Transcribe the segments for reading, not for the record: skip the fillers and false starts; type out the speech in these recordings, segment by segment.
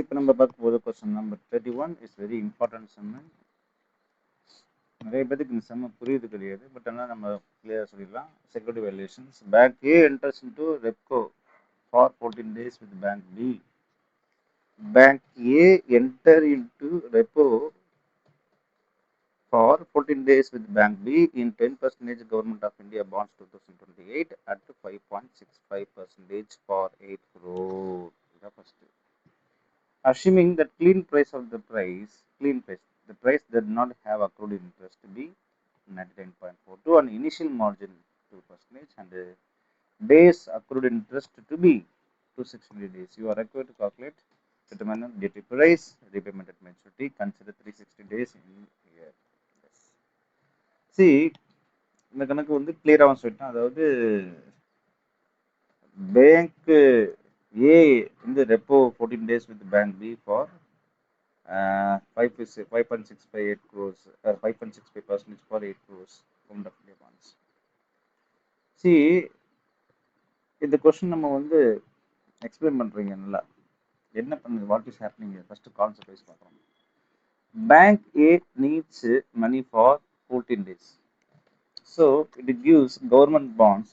இப்போ நம்ம பார்க்க போகிற question number 31 is very important சம்மு. நிறைய பேருக்கு இந்த சம்ம புரியுது கிடையாது, பட் ஆனால் நம்ம கிளியராக சொல்லிடலாம். Security valuations, bank A enters into repo for 14 days with bank B. Bank A enter into repo for 14 days with Bank B in 10% Government of India bonds 2028 at 5.65% for 8 crore. Assuming that clean price, the price did not have accrued interest to be 99.42 and initial margin 2% and days accrued interest to be 260 days. You are required to calculate determine duty price, repayment at maturity, consider 360 days in year. See, இந்த கணக்கு வந்து கிளியராகவும் சொல்லிட்டேன். அதாவது bank A வந்து repo 14 days with bank B for 5.658 crores, 5.65% for 8 crores from the bonds. See, இந்த question நம்ம வந்து explain பண்றீங்க நல்லா. என்ன பண்ணுது, what is happening? First concept wise பார்க்கலாம். Bank A needs money for 14 days. So it gives government bonds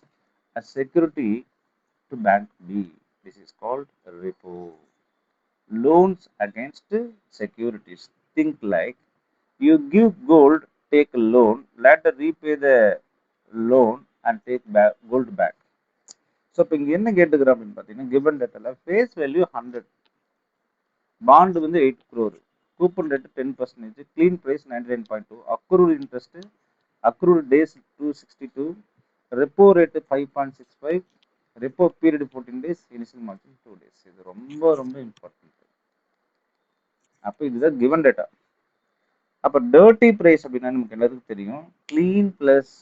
as security to Bank B. This is called repo. Loans against securities. Think like you give gold, take a loan, later repay the loan and take back gold back. So இப்போ இங்க என்ன கேட்டுக்கிறோம் அப்படின்னு பார்த்தீங்கன்னா, given data face value 100, bond வந்து 8 crore, coupon rate 10%, clean price 99.2, accrued interest, accrued days 262, repo rate 5.65, repo period 14 days, initial margin 2 days. இது ரொம்ப ரொம்ப இம்பார்ட்டன்ட். அப்போ இதுதான் given data. அப்போ டர்ட்டி பிரைஸ் அப்படின்னா நமக்கு எல்லாத்துக்கும் தெரியும், clean plus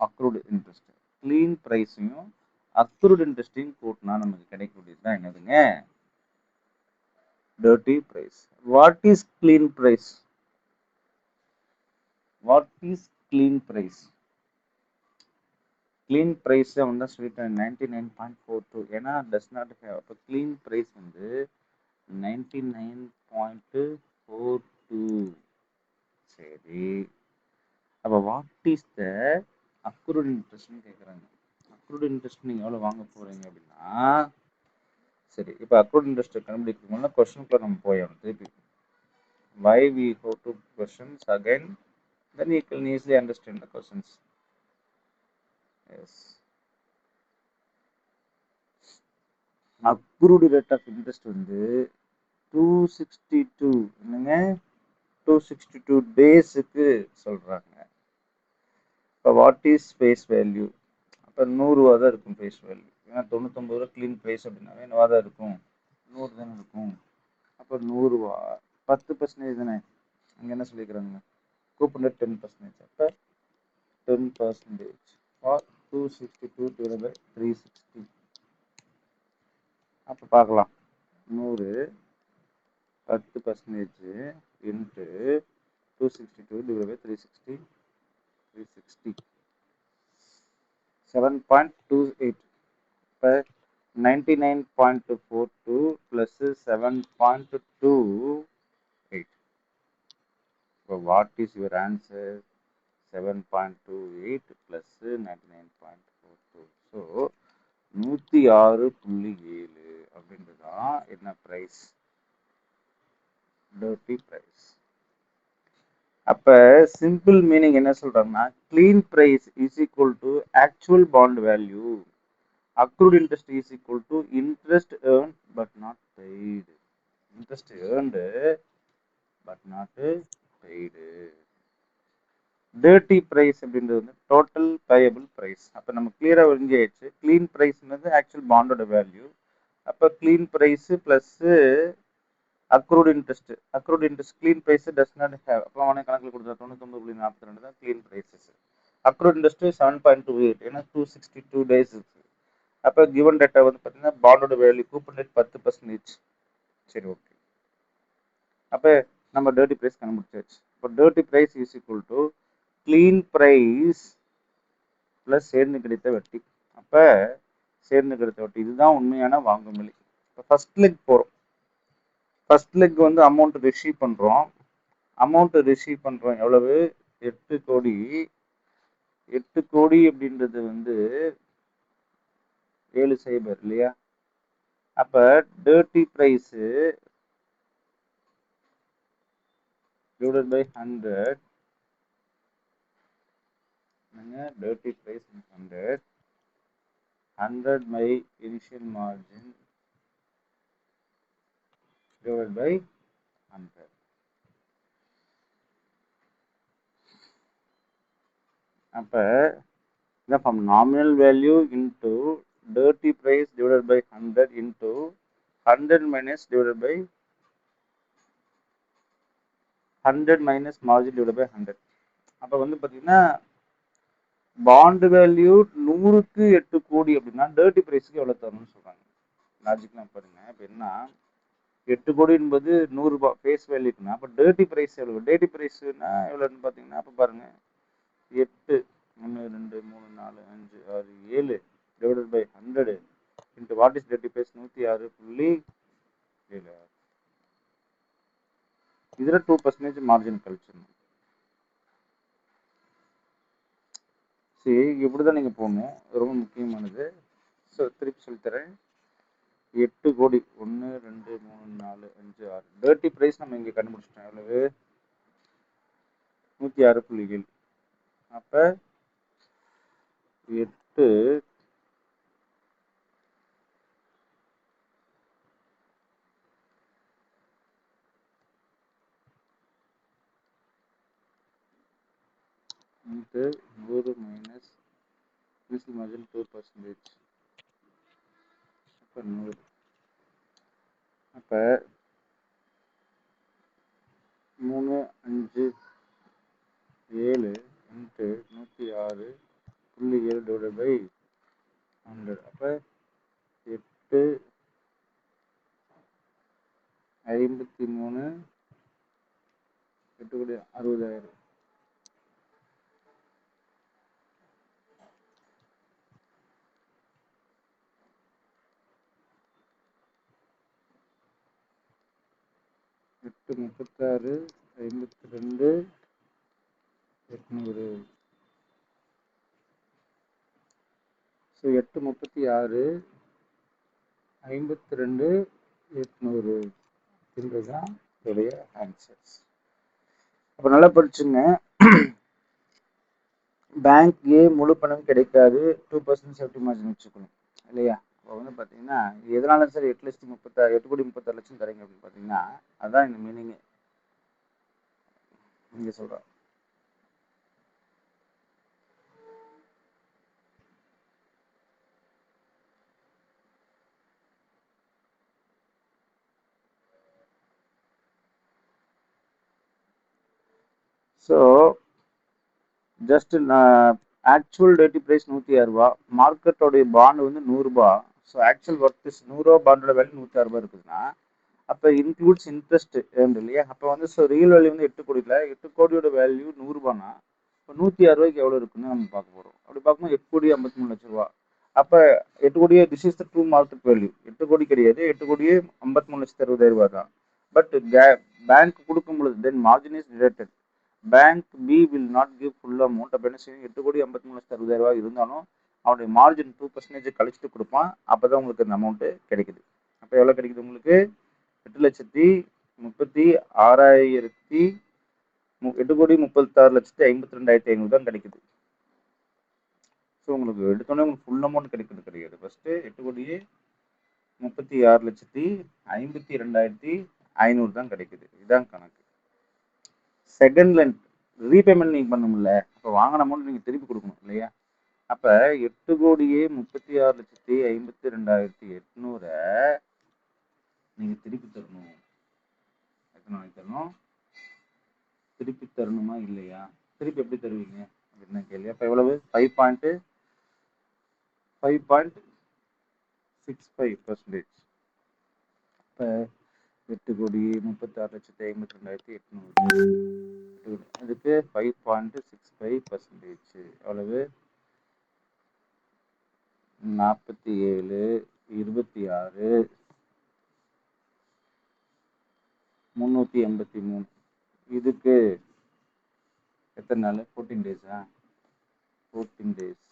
accrued interest. Clean பிரைஸையும் அக்ரூட் இன்ட்ரெஸ்டையும் கூட்டினா நமக்கு கிடைக்கக்கூடியது தான் என்னதுங்க, dirty price. What is clean price? What is clean price? Clean price வந்து சொல்லிட்டேன் 99.42, ஏன்னா டஸ் நாட் ஹேவ். அப்போ கிளீன் பிரைஸ் வந்து 99.42. சரி, அப்போ வாட் இஸ் த அக்ரூட் இன்ட்ரெஸ்ட்னு கேட்குறாங்க. அக்ரூட் இன்ட்ரெஸ்ட் நீங்கள் எவ்வளோ வாங்க போகிறீங்க அப்படின்னா, சரி இப்போ அக்ரூட் இன்ட்ரெஸ்ட் கண்டுபிடிக்கணும்னா கொஸ்டினுக்குள்ள நம்ம போயிடணும் திருப்பி. Why we go to questions again, then you can easily understand the questions. Yes. Accrued rate of interest வந்து 262, என்னங்க 262 டேஸுக்கு சொல்கிறாங்க. இப்போ வாட் இஸ் ஃபேஸ் வேல்யூ? அப்போ 100 ரூபா தான் இருக்கும் ஃபேஸ் வேல்யூ. ஏன்னா 99 ரூபா க்ளீன் ப்ரைஸ் அப்படின்னாவே என்னவா தான் இருக்கும், 100 தானே இருக்கும். அப்போ 100 ரூபா 10% தானே. அங்கே என்ன சொல்லிக்கிறாங்க, கூப்பன் ரேட் 10%. அப்போ 10% ஃபார் 262 divided by 360. அப்போ பார்க்கலாம், 100 10% இன்ட்டு 262 divided by 360, 7.28. இப்போ 99.42 plus 7.28. So what is your answer? 7.28 plus 99.42. So 106.7 அப்படின்றதான் என்ன பிரைஸ், டர்ட்டி பிரைஸ். அப்ப சிம்பிள் மீனிங் என்ன சொல்றாங்கன்னா, clean price is equal to actual bond value, accrued interest is equal to interest earned but not paid. Interest earned but not paid. Dirty price அப்படின்றது வந்து total payable price. அப்போ நம்ம கிளியரா தெரிஞ்சாச்சு, clean பிரைஸ்ன்றது actual பாண்டோட வேல்யூ. அப்போ clean price plus accrued interest. Accrued interest clean price does not have. அப்போ அவனே கணக்கில் கொடுத்தா 99.42 தான் கிளீன் பிரைஸஸ். அக்ரூட் இன்ட்ரெஸ்ட் 7.28, ஏன்னா 262 டேஸ் இருக்கு. அப்போ கிவன் டேட்டா வந்து பார்த்தீங்கன்னா பாண்டோட வேல்யூ கூப்பன் ரேட் 10%. சரி, ஓகே. அப்போ நம்ம டர்ட்டி பிரைஸ் கண்டுபிடிச்சாச்சு. இப்போ dirty price is equal to clean price plus சேர்ந்து கிடைத்த வட்டி. அப்போ சேர்ந்து கிடைத்த வட்டி இதுதான் உண்மையான வாங்கும் விலை. இப்போ ஃபர்ஸ்ட் லெக் போகிறோம். ஃபர்ஸ்ட் லெக் வந்து அமௌண்ட் ரிசீவ் பண்ணுறோம். எவ்வளவு? 8 கோடி. 8 கோடி அப்படின்றது வந்து 7 சைபர் இல்லையா? அப்ப dirty price divided by 100, dirty price 100 by initial margin divided by 100. அப்ப இந்த from nominal value into dirty price divided by 100 into 100 minus divided by 100 minus margin divided by 100. அப்ப வந்து பாத்தீங்கன்னா பாண்ட் வேல்யூ 100க்கு 8 கோடி அப்படின்னா டர்ட்டி பிரைஸ்க்கு எவ்வளவு தரணும்னு சொல்றாங்க. லாஜிக்லாம் பாருங்க. இப்ப என்ன 8 கோடி என்பது 100 ரூபாய் ஃபேஸ் வேல்யூக்குன்னா அப்ப டர்ட்டி பிரைஸ் எவ்வளவு? டர்ட்டி பிரைஸ்னா எவ்வளவுன்னு பாத்தீங்கன்னா அப்ப பாருங்க 8 1 2 3 4 5 6 7 divided by 100 into what is dirty price 106.7. இதுல 2% மார்ஜின் கழிச்சிடணும். சரி, இப்படிதான் நீங்க போகணும். ரொம்ப முக்கியமானது. ஸோ திருப்பி சொல்லித்தரேன். 8 கோடி 1 2 3 4 5 6 டர்ட்டி பிரைஸ் நம்ம இங்க கண்டுபிடிச்சிட்டோம். எவ்வளவு? 106.7. அப்ப 8 into 100 minus initial margin 2%. அப்ப 100. அப்ப 3 5 7 into 106.7 divided by 100. அப்ப 8 53 8 கோடி 60,000. எட்டு 36 52 800. ஸோ 8 36 52 800 இதுதான் இதோடைய ஆன்சர்ஸ். அப்போ நல்லா படிச்சுங்க. பேங்க் ஏ முழு பணம் கிடைக்காது, 2% சேஃப்டி மார்ஜின் வச்சுக்கணும் இல்லையா? இப்போ வந்து பார்த்தீங்கன்னா எதனால சார் 8 கோடி 36 லட்சம் தரீங்க அப்படின்னு பார்த்தீங்கன்னா அதான் இந்த மீனிங் இங்கே சொல்கிறேன். ஸோ ஜஸ்ட் ஆக்சுவல் டேட்டி ப்ரைஸ் 106 ரூபா, மார்க்கெட்டோடைய பாண்ட் வந்து 100 ரூபாய். ஸோ ஆக்சுவல் ஒர்த் 100 ரூபா பாண்டோட வேல்யூ 106 ரூபாய் இருக்குதுன்னா அப்போ இன்க்ளூட்ஸ் இன்ட்ரெஸ்ட் இல்லையா? அப்போ வந்து ஸோ ரியல் வேல்யூ வந்து 8 கோடி இல்லை, 8 கோடியோட வேல்யூ 100 ரூபானா இப்போ 106 ரூபாய்க்கு எவ்வளோ இருக்குன்னு நம்ம பார்க்க போகிறோம். அப்படி பார்க்கும்போது 8 கோடி 53 லட்சம் ரூபா. அப்போ 8 கோடியே this is the true market value. 8 கோடி கிடையாது, 8 கோடியே 53,60,000 ரூபாய் தான். பட் பேங்க் கொடுக்கும் பொழுது then margin is deducted. Bank B will not give full amount. அப்போ என்ன செய்யும்? 8 கோடி 53,60,000 ரூபாய் இருந்தாலும் அவனுடைய மார்ஜின் 2% கழிச்சுட்டு கொடுப்பான். அப்போதான் உங்களுக்கு இந்த அமௌண்ட்டு கிடைக்குது. அப்போ எவ்வளோ கிடைக்குது உங்களுக்கு? 8,36,000 8 கோடி 36,52,500 தான் கிடைக்குது. ஸோ உங்களுக்கு எடுத்தோடனே உங்களுக்கு ஃபுல் அமௌண்ட் கிடைக்கிறது கிடையாது. ஃபர்ஸ்ட் 8 கோடியே 36,52,500 தான் கிடைக்குது. இதுதான் கணக்கு. செகண்ட் லென்த் ரீபேமெண்ட் நீங்க பண்ண முடியல, அப்போ வாங்கின அமௌண்ட் நீங்க திருப்பி கொடுக்கணும் இல்லையா? அப்ப 8 கோடியே 36,52,800 நீங்க திருப்பி தரணும். எத்தனை நாளைக்கு தரணும்? திருப்பி தரணுமா இல்லையா? திருப்பி எப்படி தருவீங்க அப்படின்னு கேள்வி. அப்ப எவ்வளவு? 5.65%. இப்ப 8 கோடி 36,52,800 அதுக்கு 5.65%. எவ்வளவு? 47 26 383. இதுக்கு எத்தனை நாள்? 14 டேஸா? 14 டேஸ்.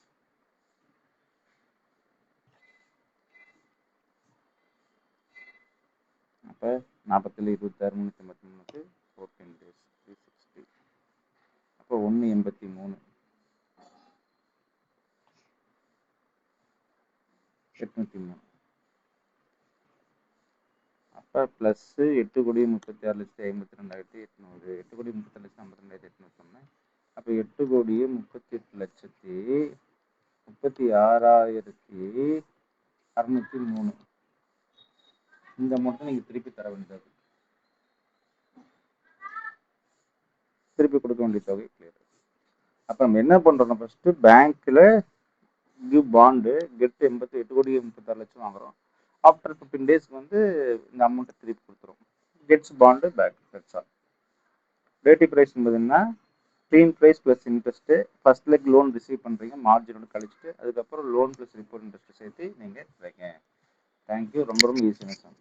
அப்போ 47 26 383க்கு 14 டேஸ் 360. அப்போ 183 803. அப்போ ப்ளஸ் 8,36,52,800. 8,36,52,800. அப்போ 8,38,36,603. இந்த மட்டும் நீங்கள் திருப்பி தர வேண்டியது, திருப்பி கொடுக்க வேண்டிய தொகை கிளியர். அப்போ நம்ம என்ன பண்ணுறோம்? ஃபஸ்ட்டு பேங்க்கில் கிவ் பாண்டு கெட் 8,36,00,000 வாங்குறோம். ஆஃப்டர் 15 டேஸ்க்கு வந்து இந்த அமௌண்ட்டை திருப்பி கொடுத்துரும். Gets bond back. That's all. ரேட்டிவ் ப்ரைஸ் என்பதுன்னா clean price plus interest. First leg loan receive பண்ணுறீங்க, மார்ஜினோட கழிச்சுட்டு அதுக்கப்புறம் லோன் ப்ளஸ் ரிப்போர்ட் இன்ட்ரெஸ்ட் சேர்த்து நீங்கள் தரீங்க. தேங்க்யூ. ரொம்ப ரொம்ப ஈஸியான சம்.